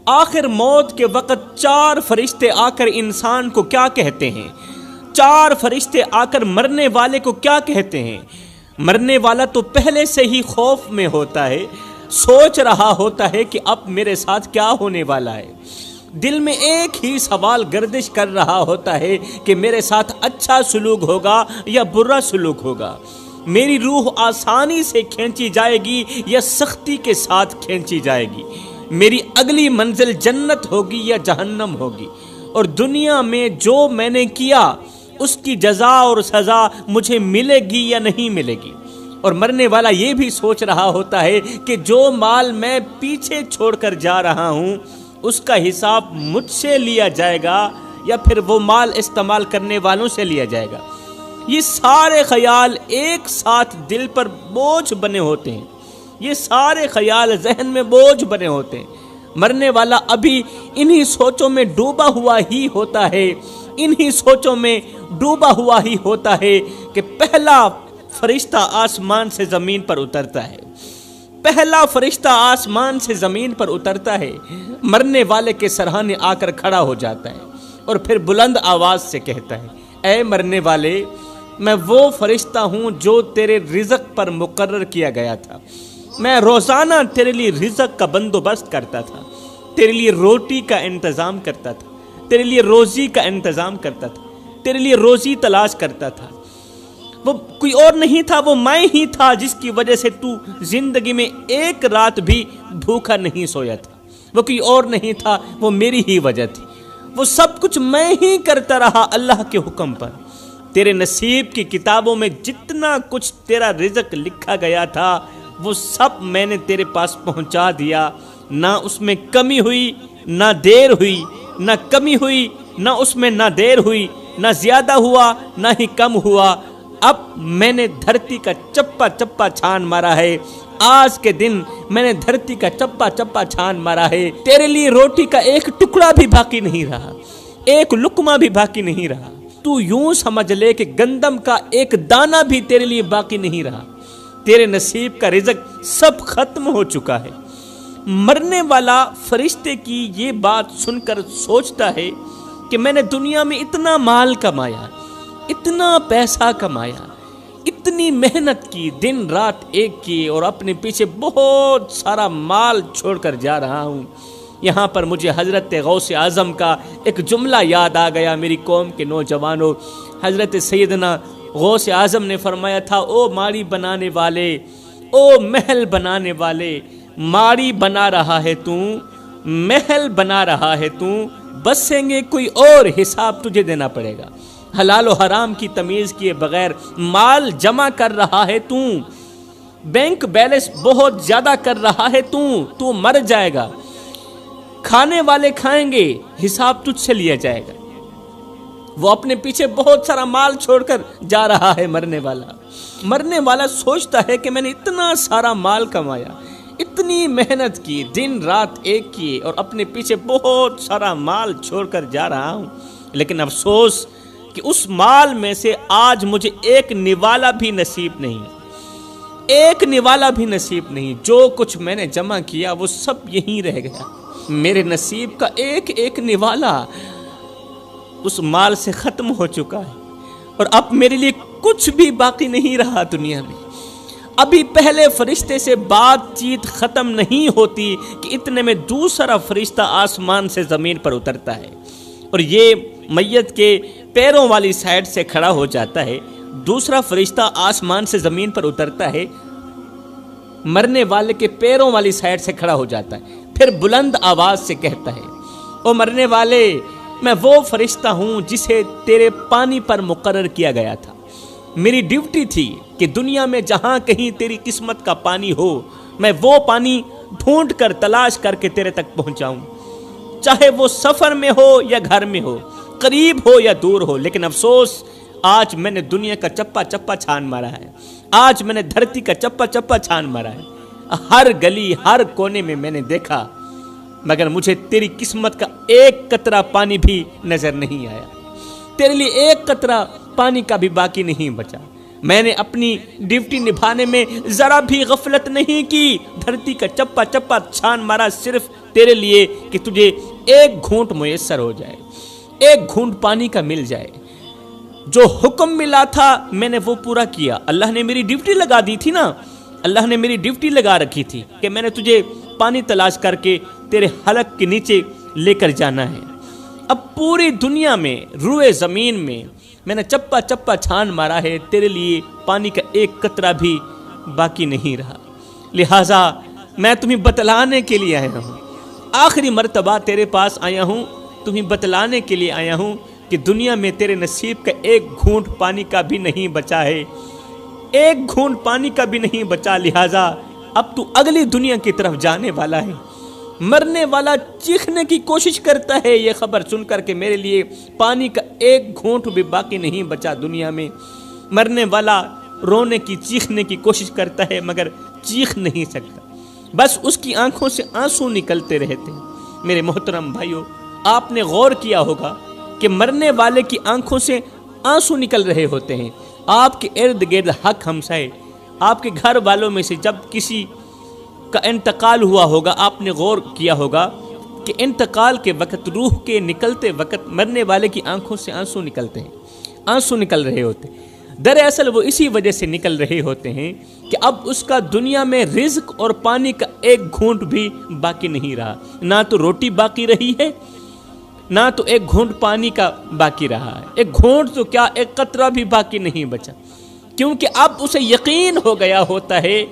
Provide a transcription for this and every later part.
آخر موت کے وقت 4 فرشتے آ کر انسان کو کیا کہتے ہیں؟ 4 فرشتے آ کر مرنے والے کو کیا کہتے ہیں؟ مرنے والا تو پہلے سے ہی خوف میں ہوتا ہے، سوچ رہا ہوتا ہے کہ اب میرے ساتھ کیا ہونے والا ہے۔ دل میں ایک ہی سوال گردش کر رہا ہوتا ہے کہ میرے ساتھ اچھا سلوک ہوگا یا برا سلوک ہوگا، میری روح آسانی سے کھینچی جائے گی یا سختی کے ساتھ کھینچی جائے گی، میری اگلی منزل جنت ہوگی یا جہنم ہوگی، اور دنیا میں جو میں نے کیا اس کی جزا اور سزا مجھے ملے گی یا نہیں ملے گی۔ اور مرنے والا یہ بھی سوچ رہا ہوتا ہے کہ جو مال میں پیچھے چھوڑ کر جا رہا ہوں اس کا حساب مجھ سے لیا جائے گا یا پھر وہ مال استعمال کرنے والوں سے لیا جائے گا۔ یہ سارے خیال ایک ساتھ دل پر بوجھ بنے ہوتے ہیں، یہ سارے خیال ذہن میں بوجھ بنے ہوتے ہیں۔ مرنے والا ابھی انہی سوچوں میں ڈوبا ہوا ہی ہوتا ہے، انہی سوچوں میں ڈوبا ہوا ہی ہوتا ہے کہ پہلا فرشتہ آسمان سے زمین پر اترتا ہے، پہلا فرشتہ آسمان سے زمین پر اترتا ہے، مرنے والے کے سرہانے آ کر کھڑا ہو جاتا ہے اور پھر بلند آواز سے کہتا ہے، اے مرنے والے، میں وہ فرشتہ ہوں جو تیرے رزق پر مقرر کیا گیا تھا، میں روزانہ تیرے لیے رزق کا بندوبست کرتا تھا، تیرے لیے روٹی کا انتظام کرتا تھا، تیرے لیے روزی کا انتظام کرتا تھا، تیرے لیے روزی تلاش کرتا تھا۔ وہ کوئی اور نہیں تھا، وہ میں ہی تھا جس کی وجہ سے تو زندگی میں ایک رات بھی بھوکا نہیں سویا تھا، وہ کوئی اور نہیں تھا، وہ میری ہی وجہ تھی، وہ سب کچھ میں ہی کرتا رہا اللہ کے حکم پر۔ تیرے نصیب کی کتابوں میں جتنا کچھ تیرا رزق لکھا گیا تھا وہ سب میں نے تیرے پاس پہنچا دیا، نہ اس میں کمی ہوئی نہ دیر ہوئی، نہ کمی ہوئی نہ اس میں نہ دیر ہوئی، نہ زیادہ ہوا نہ ہی کم ہوا۔ اب میں نے دھرتی کا چپا چپا چھان مارا ہے، آج کے دن میں نے دھرتی کا چپا چپا چھان مارا ہے، تیرے لیے روٹی کا ایک ٹکڑا بھی باقی نہیں رہا، ایک لقمہ بھی باقی نہیں رہا۔ تو یوں سمجھ لے کہ گندم کا ایک دانہ بھی تیرے لیے باقی نہیں رہا، تیرے نصیب کا رزق سب ختم ہو چکا ہے۔ مرنے والا فرشتے کی یہ بات سن کر سوچتا ہے کہ میں نے دنیا میں اتنا مال کمایا، اتنا پیسہ کمایا، اتنی محنت کی، دن رات ایک کی، اور اپنے پیچھے بہت سارا مال چھوڑ کر جا رہا ہوں۔ یہاں پر مجھے حضرت غوث اعظم کا ایک جملہ یاد آ گیا، میری قوم کے نوجوانوں، حضرت سیدنا غوث اعظم نے فرمایا تھا، او ماڑی بنانے والے، او محل بنانے والے، ماڑی بنا رہا ہے تو، محل بنا رہا ہے تو، بسیں گے کوئی اور، حساب تجھے دینا پڑے گا۔ حلال و حرام کی تمیز کیے بغیر مال جمع کر رہا ہے تو، بینک بیلنس بہت زیادہ کر رہا ہے تو مر جائے گا، کھانے والے کھائیں گے، حساب تجھ سے لیا جائے گا۔ وہ اپنے پیچھے بہت سارا مال چھوڑ کر جا رہا ہے مرنے والا سوچتا ہے کہ میں نے اتنا سارا مال کمایا، اتنی محنت کی، دن رات ایک کی، اور اپنے پیچھے بہت سارا مال چھوڑ کر جا رہا ہوں، لیکن افسوس کہ اس مال میں سے آج مجھے ایک نوالا بھی نصیب نہیں، ایک نوالا بھی نصیب نہیں، جو کچھ میں نے جمع کیا وہ سب یہیں رہ گیا، میرے نصیب کا ایک ایک نوالا اس مال سے ختم ہو چکا ہے، اور اب میرے لیے کچھ بھی باقی نہیں رہا دنیا میں۔ ابھی پہلے فرشتے سے بات چیت ختم نہیں ہوتی کہ اتنے میں دوسرا فرشتہ آسمان سے زمین پر اترتا ہے، اور یہ میت کے پیروں والی سائڈ سے کھڑا ہو جاتا ہے۔ دوسرا فرشتہ آسمان سے زمین پر اترتا ہے، مرنے والے کے پیروں والی سائڈ سے کھڑا ہو جاتا ہے، پھر بلند آواز سے کہتا ہے، او مرنے والے، میں وہ فرشتہ ہوں جسے تیرے پانی پر مقرر کیا گیا تھا، میری ڈیوٹی تھی کہ دنیا میں جہاں کہیں تیری قسمت کا پانی ہو، میں وہ پانی ڈھونڈ کر تلاش کر کے تیرے تک پہنچاؤں، چاہے وہ سفر میں ہو یا گھر میں ہو، قریب ہو یا دور ہو۔ لیکن افسوس، آج میں نے دنیا کا چپا چپا چھان مارا ہے، آج میں نے دھرتی کا چپا چپا چھان مارا ہے، ہر گلی ہر کونے میں نے دیکھا، مگر مجھے تیری قسمت کا ایک قطرہ پانی بھی نظر نہیں آیا، تیرے لیے ایک قطرہ پانی کا بھی باقی نہیں بچا۔ میں نے اپنی ڈیوٹی نبھانے میں ذرا بھی غفلت نہیں کی، دھرتی کا چپا چپا چھان مارا صرف تیرے لیے کہ تجھے ایک گھونٹ میسر ہو جائے، ایک گھونٹ پانی کا مل جائے۔ جو حکم ملا تھا میں نے وہ پورا کیا۔ اللہ نے میری ڈیوٹی لگا دی تھی نا، اللہ نے میری ڈیوٹی لگا رکھی تھی کہ میں نے تجھے پانی تلاش کر کے تیرے حلق کے نیچے لے کر جانا ہے۔ اب پوری دنیا میں، روئے زمین میں نے چپا چپا چھان مارا ہے، تیرے لیے پانی کا ایک قطرہ بھی باقی نہیں رہا، لہٰذا میں تمہیں بتلانے کے لیے آیا ہوں، آخری مرتبہ تیرے پاس آیا ہوں، تمہیں بتلانے کے لیے آیا ہوں کہ دنیا میں تیرے نصیب کا ایک گھونٹ پانی کا بھی نہیں بچا ہے، ایک گھونٹ پانی کا بھی نہیں بچا، لہٰذا اب تو اگلی دنیا کی طرف جانے والا ہے۔ مرنے والا چیخنے کی کوشش کرتا ہے یہ خبر سن کر کہ میرے لیے پانی کا ایک گھونٹ بھی باقی نہیں بچا دنیا میں۔ مرنے والا رونے کی، چیخنے کی کوشش کرتا ہے مگر چیخ نہیں سکتا، بس اس کی آنکھوں سے آنسو نکلتے رہتے ہیں۔ میرے محترم بھائیو، آپ نے غور کیا ہوگا کہ مرنے والے کی آنکھوں سے آنسو نکل رہے ہوتے ہیں۔ آپ کے ارد گرد حق ہمسائے، آپ کے گھر والوں میں سے جب کسی کا انتقال ہوا ہوگا، آپ نے غور کیا ہوگا کہ انتقال کے وقت، روح کے نکلتے وقت مرنے والے کی آنکھوں سے آنسو نکلتے ہیں، آنسو نکل رہے ہوتے ہیں۔ دراصل وہ اسی وجہ سے نکل رہے ہوتے ہیں کہ اب اس کا دنیا میں رزق اور پانی کا ایک گھونٹ بھی باقی نہیں رہا، نہ تو روٹی باقی رہی ہے، نہ تو ایک گھونٹ پانی کا باقی رہا ہے، ایک گھونٹ تو کیا ایک قطرہ بھی باقی نہیں بچا، کیونکہ اب اسے یقین ہو گیا ہوتا ہے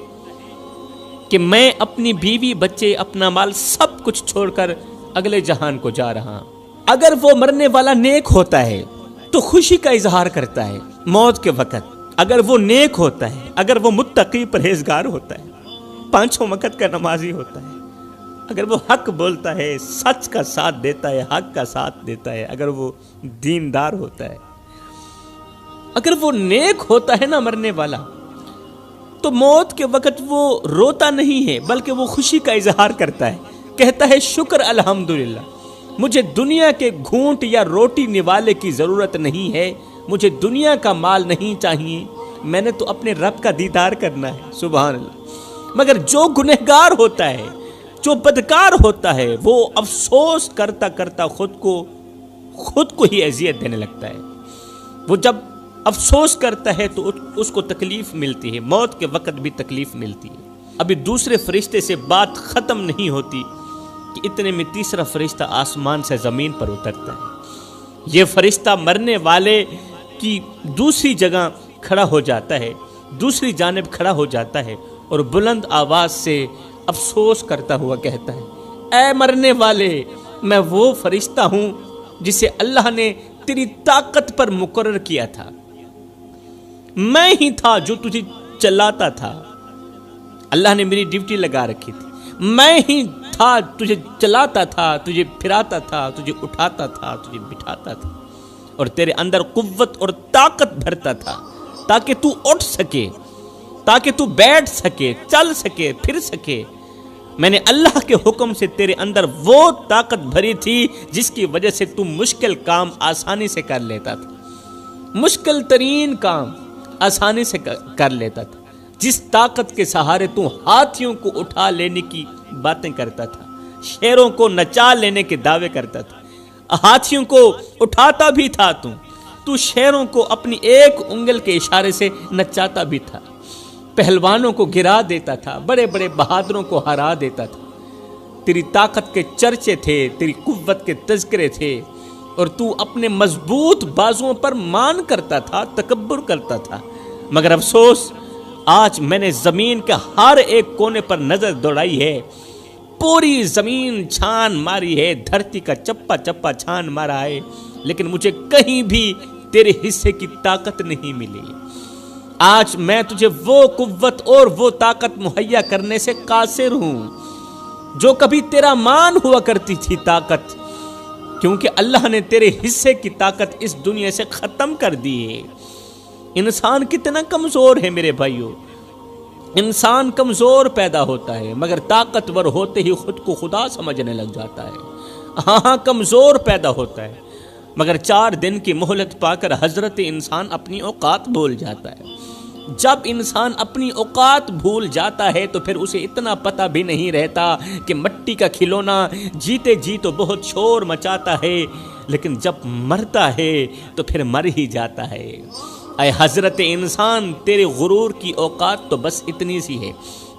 کہ میں اپنی بیوی بچے، اپنا مال سب کچھ چھوڑ کر اگلے جہان کو جا رہا ہوں۔ اگر وہ مرنے والا نیک ہوتا ہے تو خوشی کا اظہار کرتا ہے موت کے وقت، اگر وہ نیک ہوتا ہے، اگر وہ متقی پرہیزگار ہوتا ہے، پانچوں وقت کا نمازی ہوتا ہے، اگر وہ حق بولتا ہے، سچ کا ساتھ دیتا ہے، حق کا ساتھ دیتا ہے، اگر وہ دیندار ہوتا ہے، اگر وہ نیک ہوتا ہے نا مرنے والا، تو موت کے وقت وہ روتا نہیں ہے بلکہ وہ خوشی کا اظہار کرتا ہے، کہتا ہے شکر الحمدللہ، مجھے دنیا کے گھونٹ یا روٹی نوالے کی ضرورت نہیں ہے، مجھے دنیا کا مال نہیں چاہیے، میں نے تو اپنے رب کا دیدار کرنا ہے، سبحان اللہ۔ مگر جو گنہگار ہوتا ہے، جو بدکار ہوتا ہے، وہ افسوس کرتا کرتا خود کو ہی اذیت دینے لگتا ہے۔ وہ جب افسوس کرتا ہے تو اس کو تکلیف ملتی ہے، موت کے وقت بھی تکلیف ملتی ہے۔ ابھی دوسرے فرشتے سے بات ختم نہیں ہوتی کہ اتنے میں تیسرا فرشتہ آسمان سے زمین پر اترتا ہے۔ یہ فرشتہ مرنے والے کی دوسری جگہ کھڑا ہو جاتا ہے، دوسری جانب کھڑا ہو جاتا ہے اور بلند آواز سے افسوس کرتا ہوا کہتا ہے، اے مرنے والے، میں وہ فرشتہ ہوں جسے اللہ نے تیری طاقت پر مقرر کیا تھا، میں ہی تھا جو تجھے چلاتا تھا، اللہ نے میری ڈیوٹی لگا رکھی تھی، میں ہی تھا تجھے چلاتا تھا، تجھے پھراتا تھا، تجھے اٹھاتا تھا، تجھے بٹھاتا تھا اور تیرے اندر قوت اور طاقت بھرتا تھا تاکہ تو اٹھ سکے، تاکہ تو بیٹھ سکے، چل سکے، پھر سکے۔ میں نے اللہ کے حکم سے تیرے اندر وہ طاقت بھری تھی جس کی وجہ سے تو مشکل کام آسانی سے کر لیتا تھا، مشکل ترین کام آسانی سے کر لیتا تھا، جس طاقت کے سہارے تو ہاتھیوں کو اٹھا لینے کی باتیں کرتا تھا، شیروں کو نچا لینے کے دعوے کرتا تھا، ہاتھیوں کو اٹھاتا بھی تھا، تو شیروں کو اپنی ایک انگل کے اشارے سے نچاتا بھی تھا، پہلوانوں کو گرا دیتا تھا، بڑے بڑے بہادروں کو ہرا دیتا تھا۔ تیری طاقت کے چرچے تھے، تیری قوت کے تذکرے تھے، اور تو اپنے مضبوط بازوؤں پر مان کرتا تھا، تکبر کرتا تھا۔ مگر افسوس، آج میں نے زمین کے ہر ایک کونے پر نظر دوڑائی ہے، پوری زمین چھان ماری ہے، دھرتی کا چپا چپا چھان مارا ہے، لیکن مجھے کہیں بھی تیرے حصے کی طاقت نہیں ملی۔ آج میں تجھے وہ قوت اور وہ طاقت مہیا کرنے سے قاصر ہوں جو کبھی تیرا مان ہوا کرتی تھی طاقت، کیونکہ اللہ نے تیرے حصے کی طاقت اس دنیا سے ختم کر دی ہے۔ انسان کتنا کمزور ہے میرے بھائیو، انسان کمزور پیدا ہوتا ہے مگر طاقتور ہوتے ہی خود کو خدا سمجھنے لگ جاتا ہے۔ ہاں کمزور پیدا ہوتا ہے مگر 4 دن کی مہلت پا کر حضرت انسان اپنی اوقات بھول جاتا ہے۔ جب انسان اپنی اوقات بھول جاتا ہے تو پھر اسے اتنا پتہ بھی نہیں رہتا کہ مٹی کا کھلونا جیتے جی تو بہت شور مچاتا ہے، لیکن جب مرتا ہے تو پھر مر ہی جاتا ہے۔ اے حضرت انسان، تیرے غرور کی اوقات تو بس اتنی سی ہے،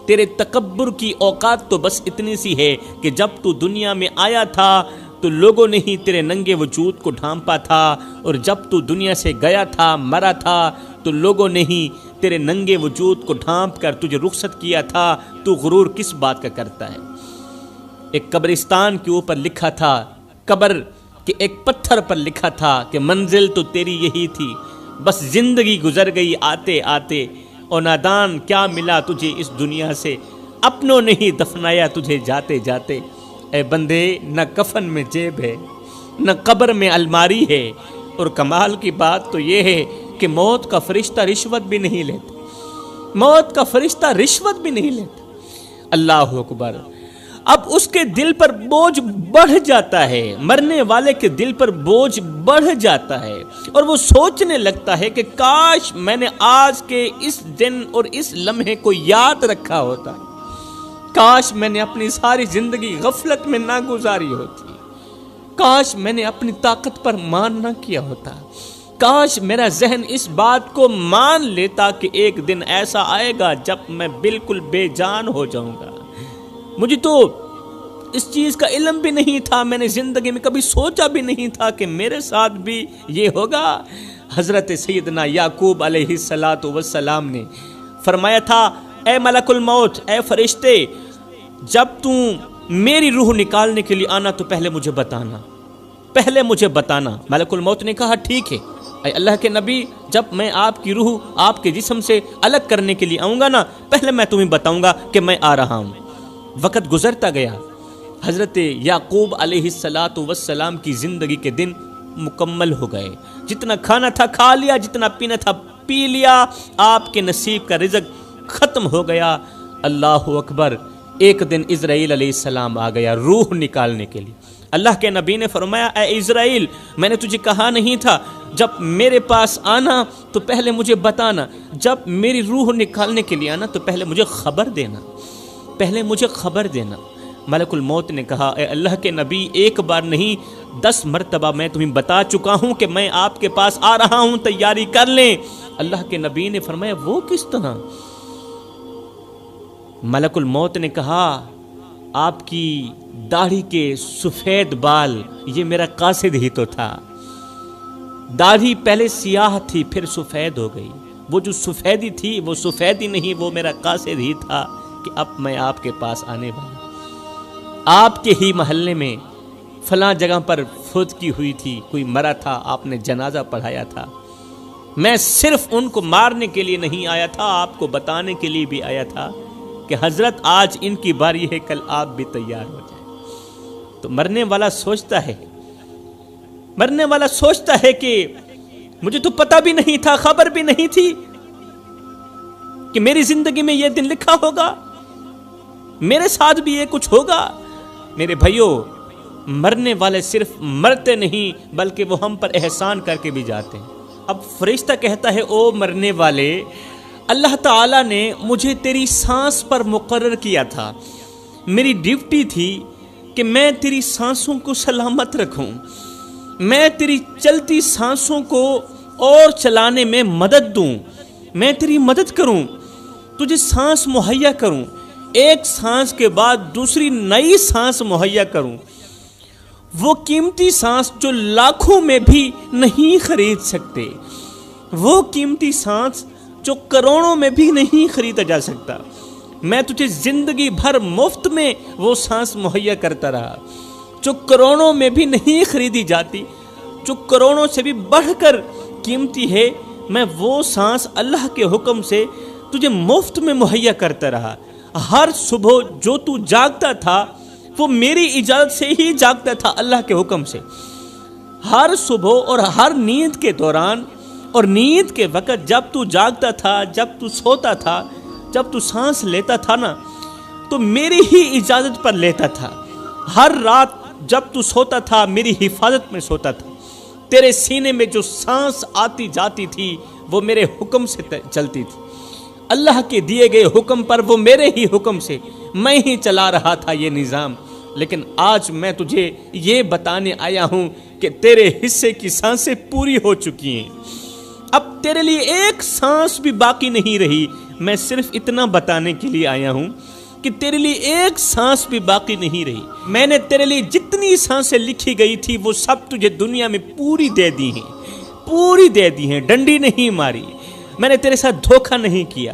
تیرے تکبر کی اوقات تو بس اتنی سی ہے کہ جب تو دنیا میں آیا تھا تو لوگوں نے ہی تیرے ننگے وجود کو ڈھانپا تھا، اور جب تو دنیا سے گیا تھا، مرا تھا، تو لوگوں نے ہی تیرے ننگے وجود کو ڈھانپ کر تجھے رخصت کیا تھا۔ تو غرور کس بات کا کرتا ہے؟ ایک قبرستان کے اوپر لکھا تھا، قبر کے ایک پتھر پر لکھا تھا کہ منزل تو تیری یہی تھی، بس زندگی گزر گئی آتے آتے، اور نادان کیا ملا تجھے اس دنیا سے، اپنوں نے ہی دفنایا تجھے جاتے جاتے۔ اے بندے، نہ کفن میں جیب ہے، نہ قبر میں الماری ہے، اور کمال کی بات تو یہ ہے کہ موت کا فرشتہ رشوت بھی نہیں لیتا، موت کا فرشتہ رشوت بھی نہیں لیتا۔ اللہ اکبر۔ اب اس کے دل پر بوجھ بڑھ جاتا ہے، مرنے والے کے دل پر بوجھ بڑھ جاتا ہے، اور وہ سوچنے لگتا ہے کہ کاش میں نے آج کے اس دن اور اس لمحے کو یاد رکھا ہوتا، کاش میں نے اپنی ساری زندگی غفلت میں نہ گزاری ہوتی، کاش میں نے اپنی طاقت پر مان نہ کیا ہوتا، کاش میرا ذہن اس بات کو مان لیتا کہ ایک دن ایسا آئے گا جب میں بالکل بے جان ہو جاؤں گا۔ مجھے تو اس چیز کا علم بھی نہیں تھا، میں نے زندگی میں کبھی سوچا بھی نہیں تھا کہ میرے ساتھ بھی یہ ہوگا۔ حضرت سیدنا یعقوب علیہ السلام نے فرمایا تھا، اے ملک الموت، اے فرشتے، جب تم میری روح نکالنے کے لیے آنا تو پہلے مجھے بتانا، پہلے مجھے بتانا۔ ملک الموت نے کہا ٹھیک ہے، اے اللہ کے نبی، جب میں آپ کی روح آپ کے جسم سے الگ کرنے کے لیے آؤں گا نا، پہلے میں تمہیں بتاؤں گا کہ میں آ رہا ہوں۔ وقت گزرتا گیا، حضرت یعقوب علیہ السلام کی زندگی کے دن مکمل ہو گئے، جتنا کھانا تھا کھا لیا، جتنا پینا تھا پی لیا، آپ کے نصیب کا رزق ختم ہو گیا۔ اللہ اکبر۔ ایک دن اسرائیل علیہ السلام آ گیا روح نکالنے کے لیے۔ اللہ کے نبی نے فرمایا، اے اسرائیل، میں نے تجھے کہا نہیں تھا جب میرے پاس آنا تو پہلے مجھے بتانا، جب میری روح نکالنے کے لیے آنا تو پہلے مجھے خبر دینا، پہلے مجھے خبر دینا۔ ملک الموت نے کہا، اے اللہ کے نبی، ایک بار نہیں 10 مرتبہ میں تمہیں بتا چکا ہوں کہ میں آپ کے پاس آ رہا ہوں، تیاری کر لیں۔ اللہ کے نبی نے فرمایا، وہ کس طرح؟ ملک الموت نے کہا، آپ کی داڑھی کے سفید بال، یہ میرا قاصد ہی تو تھا۔ داڑھی پہلے سیاہ تھی پھر سفید ہو گئی، وہ جو سفیدی تھی وہ سفیدی نہیں، وہ میرا قاصد ہی تھا کہ اب میں آپ کے پاس آنے والا۔ آپ کے ہی محلے میں فلاں جگہ پر فوتگی ہوئی تھی، کوئی مرا تھا، آپ نے جنازہ پڑھایا تھا۔ میں صرف ان کو مارنے کے لیے نہیں آیا تھا، آپ کو بتانے کے لیے بھی آیا تھا کہ حضرت آج ان کی باری ہے، کل آپ بھی تیار ہو جائیں۔ تو مرنے والا سوچتا ہے کہ مجھے تو پتہ بھی نہیں تھا، خبر بھی نہیں تھی کہ میری زندگی میں یہ دن لکھا ہوگا، میرے ساتھ بھی یہ کچھ ہوگا۔ میرے بھائیوں، مرنے والے صرف مرتے نہیں بلکہ وہ ہم پر احسان کر کے بھی جاتے ہیں۔ اب فرشتہ کہتا ہے، او مرنے والے، اللہ تعالیٰ نے مجھے تیری سانس پر مقرر کیا تھا، میری ڈیوٹی تھی کہ میں تیری سانسوں کو سلامت رکھوں، میں تیری چلتی سانسوں کو اور چلانے میں مدد دوں، میں تیری مدد کروں، تجھے سانس مہیا کروں، ایک سانس کے بعد دوسری نئی سانس مہیا کروں، وہ قیمتی سانس جو لاکھوں میں بھی نہیں خرید سکتے، وہ قیمتی سانس جو کروڑوں میں بھی نہیں خریدا جا سکتا، میں تجھے زندگی بھر مفت میں وہ سانس مہیا کرتا رہا جو کروڑوں میں بھی نہیں خریدی جاتی، جو کروڑوں سے بھی بڑھ کر قیمتی ہے، میں وہ سانس اللہ کے حکم سے تجھے مفت میں مہیا کرتا رہا۔ ہر صبح جو تو جاگتا تھا وہ میری اجازت سے ہی جاگتا تھا، اللہ کے حکم سے۔ ہر صبح اور ہر نیند کے دوران اور نیند کے وقت جب تو جاگتا تھا، جب تو سوتا تھا، جب تو سانس لیتا تھا نا، تو میری ہی اجازت پر لیتا تھا۔ ہر رات جب تو سوتا تھا میری حفاظت میں سوتا تھا، تیرے سینے میں جو سانس آتی جاتی تھی وہ میرے حکم سے چلتی تھی۔ اللہ کے دیے گئے حکم پر، وہ میرے ہی حکم سے میں ہی چلا رہا تھا یہ نظام، لیکن آج میں تجھے یہ بتانے آیا ہوں کہ تیرے حصے کی سانسیں پوری ہو چکی ہیں، اب تیرے لیے ایک سانس بھی باقی نہیں رہی۔ میں صرف اتنا بتانے کے لیے آیا ہوں کہ تیرے لیے ایک سانس بھی باقی نہیں رہی۔ میں نے تیرے لیے جتنی سانسیں لکھی گئی تھی وہ سب تجھے دنیا میں پوری دے دی ہیں، پوری دے دی ہیں، ڈنڈی نہیں ماری، میں نے تیرے ساتھ دھوکہ نہیں کیا۔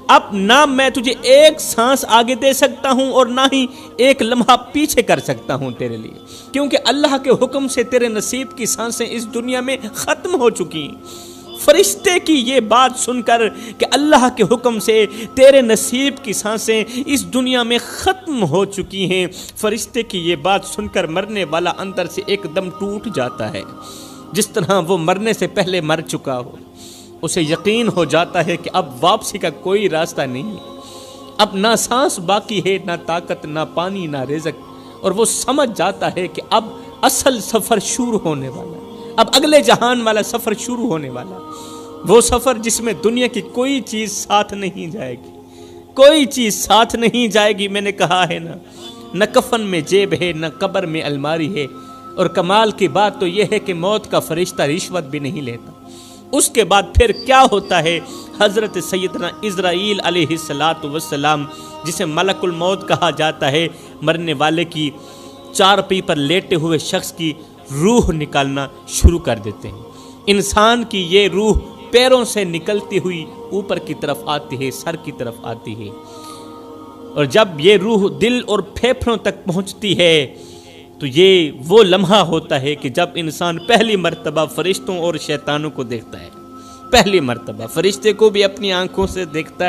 اب نہ میں تجھے ایک سانس آگے دے سکتا ہوں اور نہ ہی ایک لمحہ پیچھے کر سکتا ہوں تیرے لیے، کیونکہ اللہ کے حکم سے تیرے نصیب کی سانسیں اس دنیا میں ختم ہو چکی ہیں۔ فرشتے کی یہ بات سن کر کہ اللہ کے حکم سے تیرے نصیب کی سانسیں اس دنیا میں ختم ہو چکی ہیں، فرشتے کی یہ بات سن کر مرنے والا اندر سے ایک دم ٹوٹ جاتا ہے، جس طرح وہ مرنے سے پہلے مر چکا ہو۔ اسے یقین ہو جاتا ہے کہ اب واپسی کا کوئی راستہ نہیں، اب نہ سانس باقی ہے، نہ طاقت، نہ پانی، نہ رزق، اور وہ سمجھ جاتا ہے کہ اب اصل سفر شروع ہونے والا ہے، اب اگلے جہان والا سفر شروع ہونے والا، وہ سفر جس میں دنیا کی کوئی چیز ساتھ نہیں جائے گی، کوئی چیز ساتھ نہیں جائے گی۔ میں نے کہا ہے نہ کفن میں جیب ہے، نہ قبر میں الماری ہے، اور کمال کی بات تو یہ ہے کہ موت کا فرشتہ رشوت بھی نہیں لیتا۔ اس کے بعد پھر کیا ہوتا ہے؟ حضرت سیدنا عزرائیل علیہ السلام، جسے ملک الموت کہا جاتا ہے، مرنے والے کی چارپائی پر لیٹے ہوئے شخص کی روح نکالنا شروع کر دیتے ہیں۔ انسان کی یہ روح پیروں سے نکلتی ہوئی اوپر کی طرف آتی ہے، سر کی طرف آتی ہے، اور جب یہ روح دل اور پھیپھڑوں تک پہنچتی ہے تو یہ وہ لمحہ ہوتا ہے کہ جب انسان پہلی مرتبہ فرشتوں اور شیطانوں کو دیکھتا ہے، پہلی مرتبہ فرشتے کو بھی اپنی آنکھوں سے دیکھتا ہے۔